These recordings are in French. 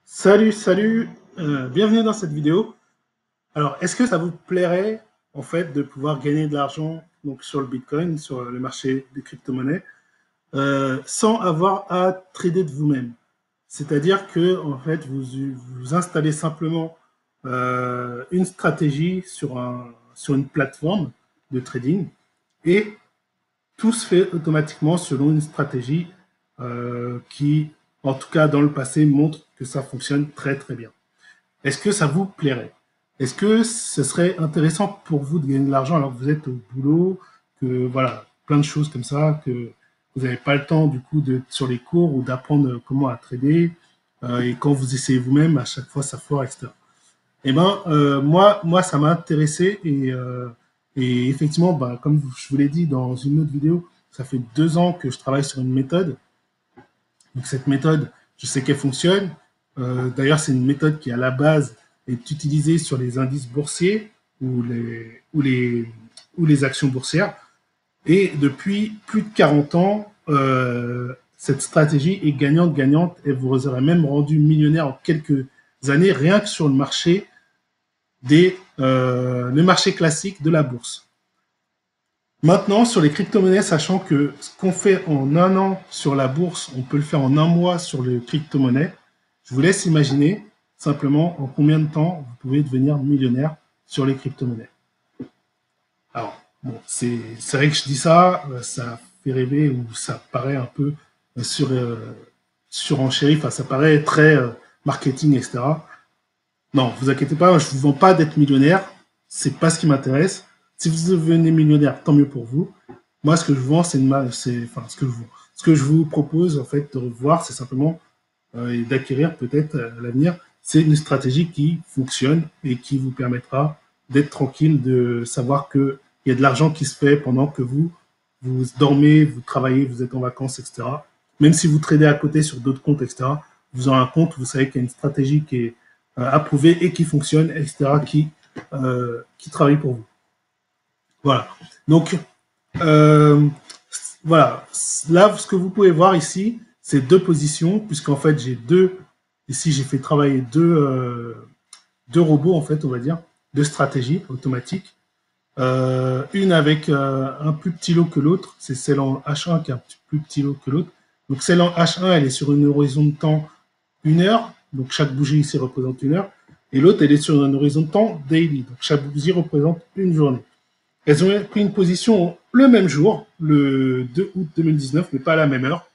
Salut, bienvenue dans cette vidéo. Alors, est-ce que ça vous plairait en fait de pouvoir gagner de l'argent donc sur le Bitcoin, sur le marché des crypto-monnaies, sans avoir à trader de vous-même? C'est-à-dire que en fait, vous installez simplement une stratégie sur une plateforme de trading et tout se fait automatiquement selon une stratégie qui, en tout cas dans le passé, montre que ça fonctionne très bien. Est-ce que ça vous plairait? Est-ce que ce serait intéressant pour vous de gagner de l'argent alors que vous êtes au boulot, que voilà, plein de choses comme ça, que vous n'avez pas le temps du coup de sur les cours ou d'apprendre comment à trader, et quand vous essayez vous-même, à chaque fois ça foire, etc. Eh ben, moi, ça m'a intéressé et effectivement, bah, comme je vous l'ai dit dans une autre vidéo, ça fait 2 ans que je travaille sur une méthode. Donc cette méthode, je sais qu'elle fonctionne. D'ailleurs, c'est une méthode qui, à la base, est utilisée sur les indices boursiers ou les actions boursières. Et depuis plus de 40 ans, cette stratégie est gagnante et vous aurez même rendu millionnaire en quelques années, rien que sur le marché classique de la bourse. Maintenant, sur les crypto-monnaies, sachant que ce qu'on fait en un an sur la bourse, on peut le faire en un mois sur les crypto-monnaies, je vous laisse imaginer simplement en combien de temps vous pouvez devenir millionnaire sur les crypto-monnaies. Alors, bon, c'est vrai que je dis ça, ça fait rêver ou ça paraît un peu surenchéri, enfin ça paraît très marketing, etc. Non, vous inquiétez pas, je vous vends pas d'être millionnaire, c'est pas ce qui m'intéresse. Si vous devenez millionnaire, tant mieux pour vous. Moi, ce que je vends, ce que je vous propose en fait de revoir, c'est simplement et d'acquérir peut-être à l'avenir, c'est une stratégie qui fonctionne et qui vous permettra d'être tranquille, de savoir qu'il y a de l'argent qui se fait pendant que vous dormez, vous travaillez, vous êtes en vacances, etc. Même si vous tradez à côté sur d'autres comptes, etc., vous aurez un compte, vous savez qu'il y a une stratégie qui est approuvée et qui fonctionne, etc., qui travaille pour vous. Voilà. Donc, euh, voilà. Là, ce que vous pouvez voir ici, c'est deux positions, puisqu'en fait, ici, j'ai fait travailler deux robots, en fait, on va dire, deux stratégies automatiques. Une avec un plus petit lot que l'autre, c'est celle en H1 qui a un plus petit lot que l'autre. Donc, celle en H1, elle est sur une horizon de temps 1 heure, donc chaque bougie ici représente 1 heure, et l'autre, elle est sur un horizon de temps daily, donc chaque bougie représente une journée. Elles ont pris une position le même jour, le 2 août 2019, mais pas à la même heure.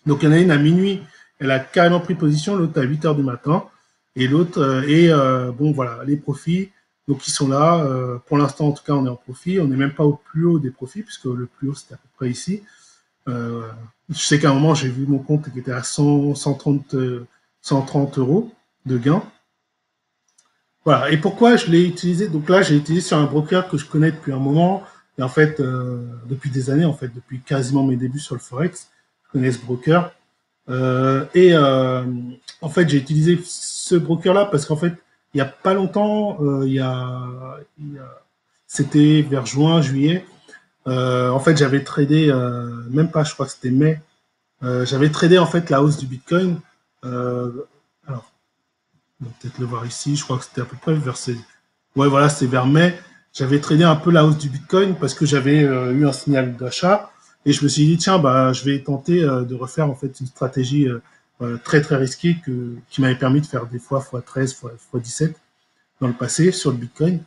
Donc il y en a une à minuit, elle a carrément pris position, l'autre à 8 heures du matin. Et l'autre, bon voilà, les profits, donc ils sont là. Pour l'instant, en tout cas, on est en profit. On n'est même pas au plus haut des profits, puisque le plus haut, c'était à peu près ici. Je sais qu'à un moment, j'ai vu mon compte qui était à 130 euros de gain. Voilà. Et pourquoi je l'ai utilisé? Donc là, j'ai utilisé sur un broker que je connais depuis un moment. Et en fait, depuis des années, en fait, depuis quasiment mes débuts sur le Forex, je connais ce broker. En fait, j'ai utilisé ce broker-là parce qu'en fait, il n'y a pas longtemps, c'était vers juin, juillet. En fait, j'avais tradé, même pas, je crois que c'était mai. J'avais tradé en fait la hausse du Bitcoin. Alors, on va peut-être le voir ici. Je crois que c'était à peu près ouais, voilà, c'est vers mai. J'avais tradé un peu la hausse du Bitcoin parce que j'avais eu un signal d'achat et je me suis dit tiens bah je vais tenter de refaire en fait une stratégie très risquée qui m'avait permis de faire des fois x13, x17 dans le passé sur le Bitcoin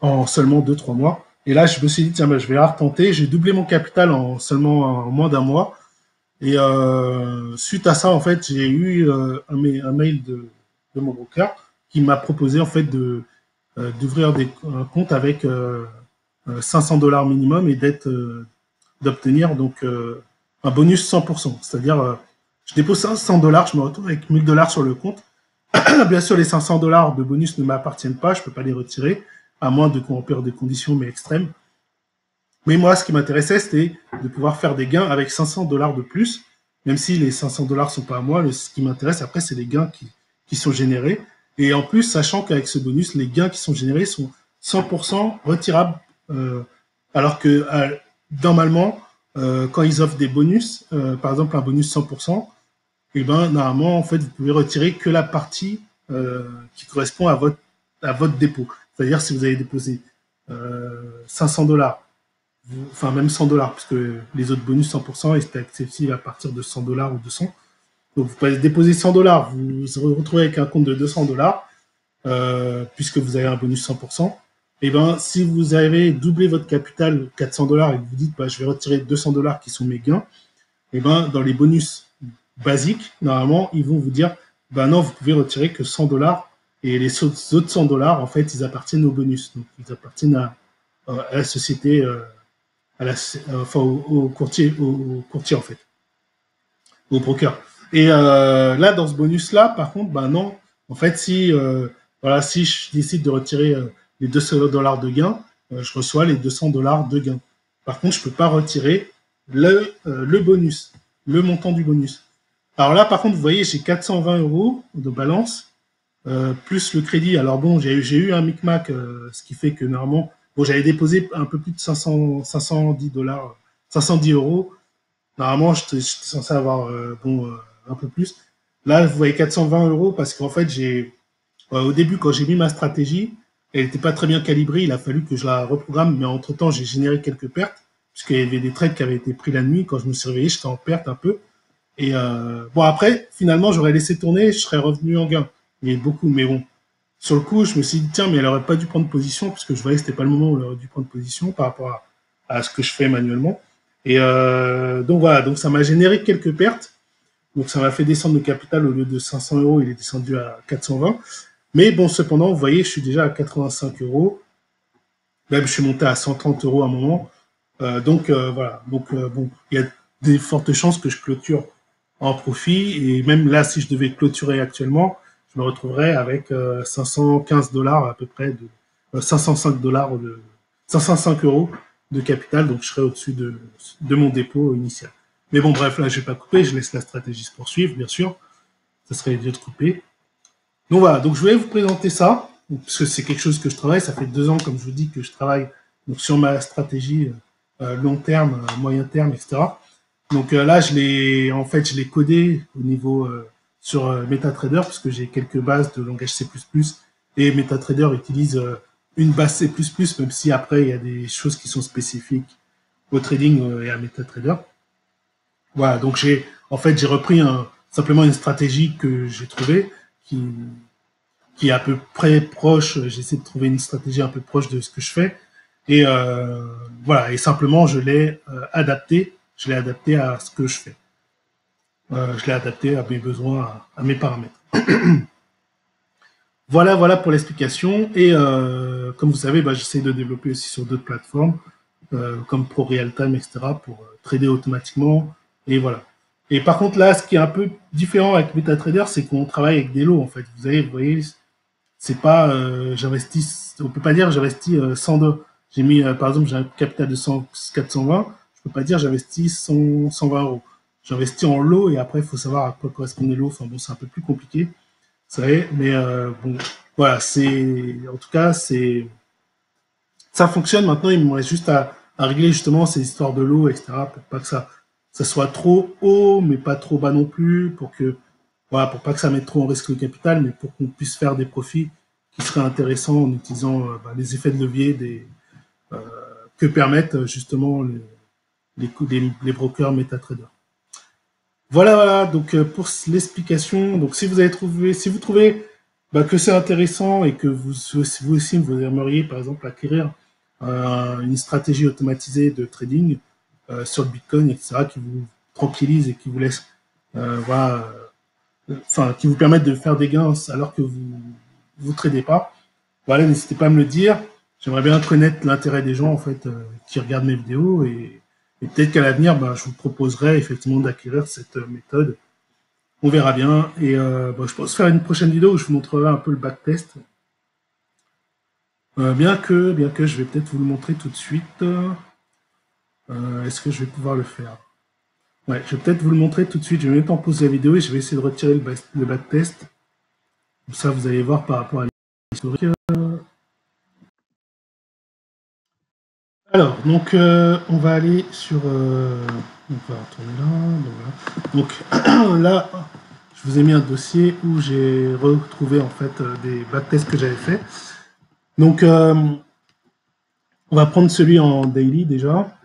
en seulement 2-3 mois. Et là je me suis dit tiens bah, je vais la retenter. J'ai doublé mon capital en moins d'un mois. Et suite à ça, en fait, j'ai eu un mail de mon broker qui m'a proposé en fait d'ouvrir un compte avec 500 $ minimum et d'obtenir donc un bonus 100%. C'est-à-dire, je dépose 500 $, je me retrouve avec 1000 $ sur le compte. Bien sûr, les 500 $ de bonus ne m'appartiennent pas, je ne peux pas les retirer, à moins de remplir des conditions mais extrêmes. Mais moi, ce qui m'intéressait, c'était de pouvoir faire des gains avec 500 $ de plus, même si les 500 $ sont pas à moi. Ce qui m'intéresse après, c'est les gains qui sont générés. Et en plus, sachant qu'avec ce bonus, les gains qui sont générés sont 100% retirables. Alors que normalement, quand ils offrent des bonus, par exemple un bonus 100%, et ben normalement en fait vous pouvez retirer que la partie qui correspond à votre dépôt. C'est-à-dire si vous avez déposé 500 $, enfin même 100 $, parce que les autres bonus 100%, ils étaient accessibles à partir de 100 $ ou 200. Donc vous pouvez déposer 100 $, vous vous retrouvez avec un compte de 200 $, puisque vous avez un bonus 100%. Et ben si vous avez doublé votre capital 400 $ et que vous dites bah, je vais retirer 200 $ qui sont mes gains, et ben dans les bonus basiques, normalement ils vont vous dire bah non, vous pouvez retirer que 100 $, et les autres 100 $, en fait, ils appartiennent au bonus. Donc ils appartiennent à la société, enfin au courtier, au courtier en fait, au broker. Et là, dans ce bonus-là, par contre, ben non. En fait, voilà, si je décide de retirer les 200 $ de gain, je reçois les 200 $ de gain. Par contre, je ne peux pas retirer le bonus, le montant du bonus. Alors là, par contre, vous voyez, j'ai 420 € de balance, plus le crédit. Alors bon, j'ai eu un micmac, ce qui fait que normalement, bon, j'avais déposé un peu plus de 510 $, 510 €. Normalement, j'étais censé avoir un peu plus. Là, vous voyez 420 € parce qu'en fait, au début, quand j'ai mis ma stratégie, elle n'était pas très bien calibrée. Il a fallu que je la reprogramme, mais entre-temps, j'ai généré quelques pertes puisqu'il y avait des trades qui avaient été pris la nuit. Quand je me suis réveillé, j'étais en perte un peu. Et bon, après, finalement, j'aurais laissé tourner, je serais revenu en gain. Mais beaucoup, mais bon. Sur le coup, je me suis dit, tiens, mais elle aurait pas dû prendre position, parce que je voyais que c'était pas le moment où elle aurait dû prendre position par rapport à ce que je fais manuellement. Et donc voilà, donc ça m'a généré quelques pertes. Donc ça m'a fait descendre le capital, au lieu de 500 €, il est descendu à 420. Mais bon, cependant, vous voyez, je suis déjà à 85 €. Même je suis monté à 130 € à un moment. Donc voilà, donc bon, il y a des fortes chances que je clôture en profit. Et même là, si je devais clôturer actuellement, je me retrouverais avec 515 $ à peu près, 505 $ 505 € de capital. Donc je serais au-dessus de mon dépôt initial. Mais bon, bref, là, je vais pas couper, je laisse la stratégie se poursuivre, bien sûr. Ça serait idiot de couper. Donc voilà, donc je voulais vous présenter ça, parce que c'est quelque chose que je travaille. Ça fait 2 ans, comme je vous dis, que je travaille donc, sur ma stratégie long terme, moyen terme, etc. Donc là, en fait, je l'ai codé au niveau sur MetaTrader, parce que j'ai quelques bases de langage C++, et MetaTrader utilise une base C++, même si après, il y a des choses qui sont spécifiques au trading et à MetaTrader. Voilà, donc en fait, j'ai repris simplement une stratégie que j'ai trouvée, qui est à peu près proche. J'essaie de trouver une stratégie un peu proche de ce que je fais. Et voilà, et simplement, je l'ai adapté. Je l'ai adapté à ce que je fais. Je l'ai adapté à mes besoins, à mes paramètres. Voilà pour l'explication. Et comme vous savez, j'essaie de développer aussi sur d'autres plateformes, comme Pro Realtime, etc., pour trader automatiquement. Et voilà. Et par contre, là, ce qui est un peu différent avec MetaTrader, c'est qu'on travaille avec des lots, en fait. Vous voyez, c'est pas j'investis, on peut pas dire j'investis 100 $. J'ai mis, par exemple, j'ai un capital de 420, je peux pas dire j'investis 120 €. J'investis en lot et après, il faut savoir à quoi correspondent les lots. Enfin bon, c'est un peu plus compliqué, vous savez, mais bon, voilà, en tout cas, ça fonctionne. Maintenant, il me reste juste à régler justement ces histoires de lots, etc., pour pas que ça soit trop haut, mais pas trop bas non plus, voilà, pour pas que ça mette trop en risque le capital, mais pour qu'on puisse faire des profits qui seraient intéressants en utilisant les effets de levier que permettent justement les brokers MetaTrader. Voilà, donc pour l'explication. Donc si vous trouvez que c'est intéressant et que vous aussi vous aimeriez par exemple acquérir une stratégie automatisée de trading sur le Bitcoin, etc., qui vous tranquillise et qui vous laisse voilà, qui vous permettent de faire des gains alors que vous tradez pas. Voilà, n'hésitez pas à me le dire. J'aimerais bien connaître l'intérêt des gens en fait qui regardent mes vidéos et peut-être qu'à l'avenir, je vous proposerai effectivement d'acquérir cette méthode. On verra bien. Et je pense faire une prochaine vidéo où je vous montrerai un peu le backtest. Bien que je vais peut-être vous le montrer tout de suite. Est-ce que je vais pouvoir le faire? Ouais, je vais peut-être vous le montrer tout de suite. Je vais mettre en pause la vidéo et je vais essayer de retirer le backtest. Comme ça, vous allez voir par rapport à l'historique. Alors, donc, on va aller sur... on va retourner là. Donc, voilà. Donc là, je vous ai mis un dossier où j'ai retrouvé en fait des backtests que j'avais fait. Donc, on va prendre celui en daily déjà,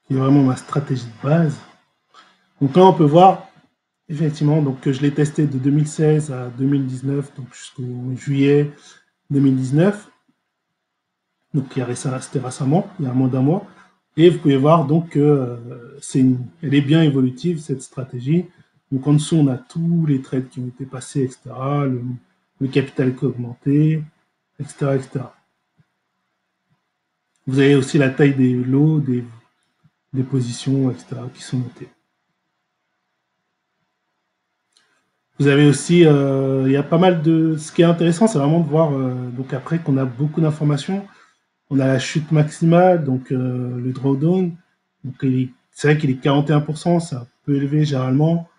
qui est vraiment ma stratégie de base. Donc là, on peut voir effectivement donc, que je l'ai testé de 2016 à 2019, donc jusqu'au juillet 2019. Donc c'était récemment, il y a moins d'un mois. Et vous pouvez voir donc que elle est bien évolutive, cette stratégie. Donc en dessous, on a tous les trades qui ont été passés, etc. Le capital qui a augmenté, etc., etc. Vous avez aussi la taille des lots, des positions, etc., qui sont notées. Vous avez aussi, il y a pas mal de... Ce qui est intéressant, c'est vraiment de voir, donc après qu'on a beaucoup d'informations, on a la chute maximale, donc le drawdown. Donc c'est vrai qu'il est 41%, c'est un peu élevé généralement.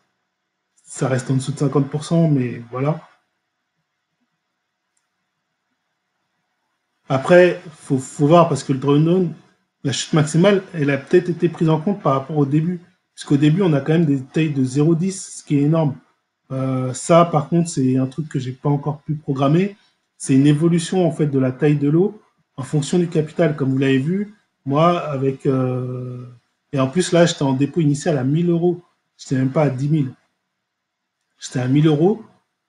Ça reste en dessous de 50%, mais voilà. Après, faut voir parce que le drawdown, la chute maximale, elle a peut-être été prise en compte par rapport au début. Puisqu'au début, on a quand même des tailles de 0,10, ce qui est énorme. Ça, par contre, c'est un truc que j'ai pas encore pu programmer. C'est une évolution en fait de la taille de l'eau en fonction du capital, comme vous l'avez vu. Moi, avec et en plus là, j'étais en dépôt initial à 1000 euros. J'étais même pas à 10 000. J'étais à 1000 euros.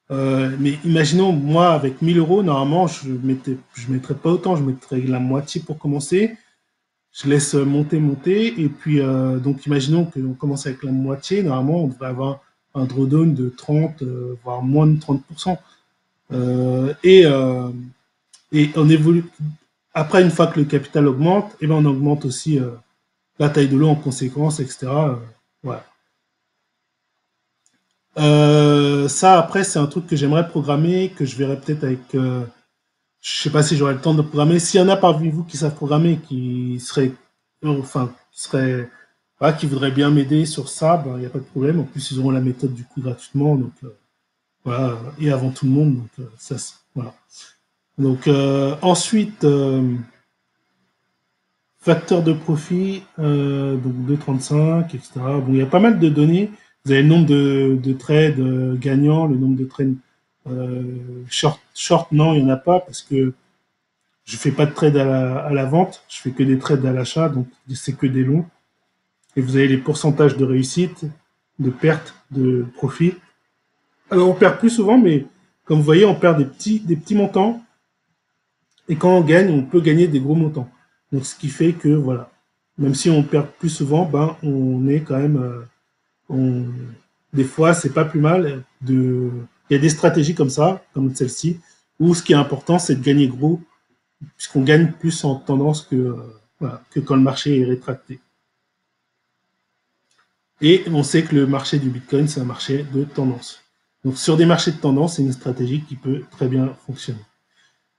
Mais imaginons, moi, avec 1000 euros, normalement, je mettrais pas autant. Je mettrais la moitié pour commencer. Je laisse monter. Et puis, donc, imaginons qu'on commence avec la moitié. Normalement, on devrait avoir un drawdown de 30, voire moins de 30%. Euh, et, euh, et on évolue. Après, une fois que le capital augmente, eh ben, on augmente aussi la taille de l'eau en conséquence, etc. Voilà. Ça, après, c'est un truc que j'aimerais programmer, que je verrai peut-être avec. Je sais pas si j'aurai le temps de programmer. S'il y en a parmi vous qui savent programmer, qui seraient, enfin, voilà, qui voudraient bien m'aider sur ça, ben, il n'y a pas de problème. En plus, ils auront la méthode du coup gratuitement, donc voilà, et avant tout le monde, donc ça, voilà. Donc ensuite, facteur de profit, donc 2,35, etc. Bon, il y a pas mal de données. Vous avez le nombre de trades gagnants, le nombre de trades short, non, il n'y en a pas parce que je fais pas de trade à la vente, je fais que des trades à l'achat, donc c'est que des longs. Et vous avez les pourcentages de réussite, de perte, de profit. Alors on perd plus souvent, mais comme vous voyez, on perd des petits montants. Et quand on gagne, on peut gagner des gros montants. Donc ce qui fait que voilà, même si on perd plus souvent, ben on est quand même, des fois c'est pas plus mal de. Il y a des stratégies comme ça, comme celle-ci, où ce qui est important, c'est de gagner gros, puisqu'on gagne plus en tendance voilà, que quand le marché est rétracté. Et on sait que le marché du Bitcoin, c'est un marché de tendance. Donc sur des marchés de tendance, c'est une stratégie qui peut très bien fonctionner.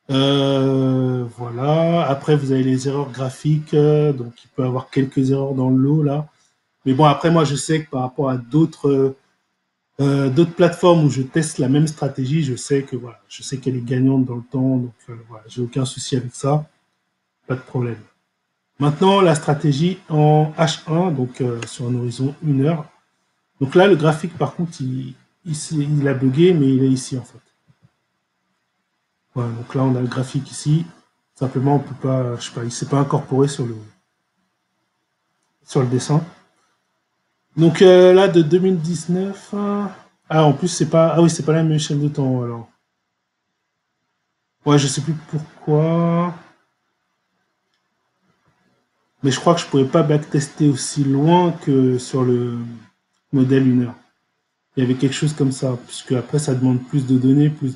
Voilà. Après, vous avez les erreurs graphiques. Donc, il peut y avoir quelques erreurs dans le lot là. Mais bon, après, moi, je sais que par rapport à d'autres plateformes où je teste la même stratégie, je sais que voilà, je sais qu'elle est gagnante dans le temps. Donc, voilà, j'ai aucun souci avec ça. Pas de problème. Maintenant, la stratégie en H1, donc sur un horizon 1 heure. Donc là, le graphique, par contre, il a bugué, mais il est ici en fait. Voilà, donc là, on a le graphique ici. Simplement, on peut pas, je sais pas, il s'est pas incorporé sur le dessin. Donc là, de 2019. Ah, en plus, c'est pas. Ah oui, c'est pas la même échelle de temps alors. Ouais, je sais plus pourquoi. Mais je crois que je pourrais pas backtester aussi loin que sur le modèle 1 heure. Il y avait quelque chose comme ça, puisque après, ça demande plus de données, il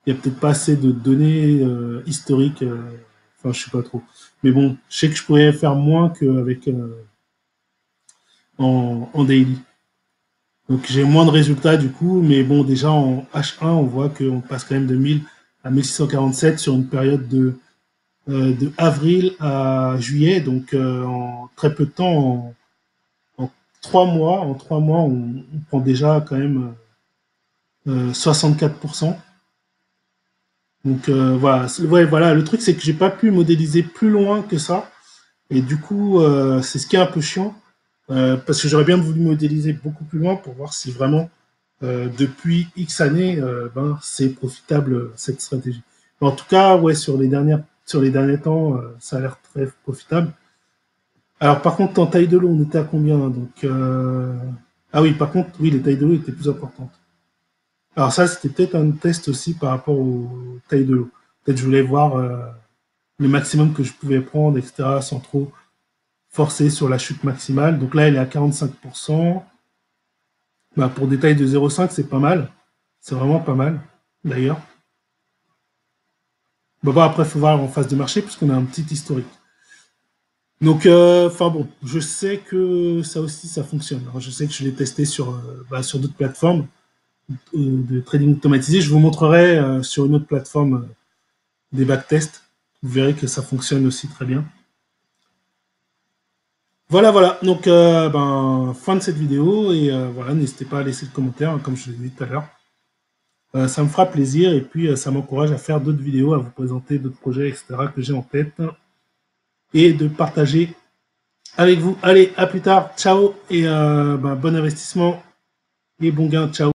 y a peut-être pas assez de données historiques. Enfin, je sais pas trop. Mais bon, je sais que je pourrais faire moins qu'avec en daily. Donc j'ai moins de résultats du coup, mais bon, déjà en H1, on voit qu'on passe quand même de 1000 à 1647 sur une période de avril à juillet, donc en très peu de temps, en 3 mois, on prend déjà quand même 64%. Donc voilà, ouais, voilà, le truc c'est que j'ai pas pu modéliser plus loin que ça, et du coup c'est ce qui est un peu chiant, parce que j'aurais bien voulu modéliser beaucoup plus loin pour voir si vraiment, depuis X années, c'est profitable cette stratégie. Mais en tout cas, ouais, sur les derniers temps, ça a l'air très profitable. Alors par contre, en taille de l'eau, on était à combien donc, ah oui, par contre, oui, les tailles de l'eau étaient plus importantes. Alors ça, c'était peut-être un test aussi par rapport aux tailles de l'eau. Peut-être je voulais voir le maximum que je pouvais prendre, etc., sans trop forcer sur la chute maximale. Donc là, elle est à 45%. Pour des tailles de 0,5, c'est pas mal. C'est vraiment pas mal, d'ailleurs. Après, il faut voir en phase de marché, puisqu'on a un petit historique. Donc, je sais que ça aussi, ça fonctionne. Alors, je sais que je l'ai testé sur d'autres plateformes de trading automatisé. Je vous montrerai sur une autre plateforme des backtests. Vous verrez que ça fonctionne aussi très bien. Voilà, voilà. Donc, fin de cette vidéo. Et voilà, n'hésitez pas à laisser le commentaire, hein, comme je l'ai dit tout à l'heure. Ça me fera plaisir et puis ça m'encourage à faire d'autres vidéos, à vous présenter d'autres projets, etc. que j'ai en tête et de partager avec vous. Allez, à plus tard. Ciao et bon investissement et bon gain. Ciao.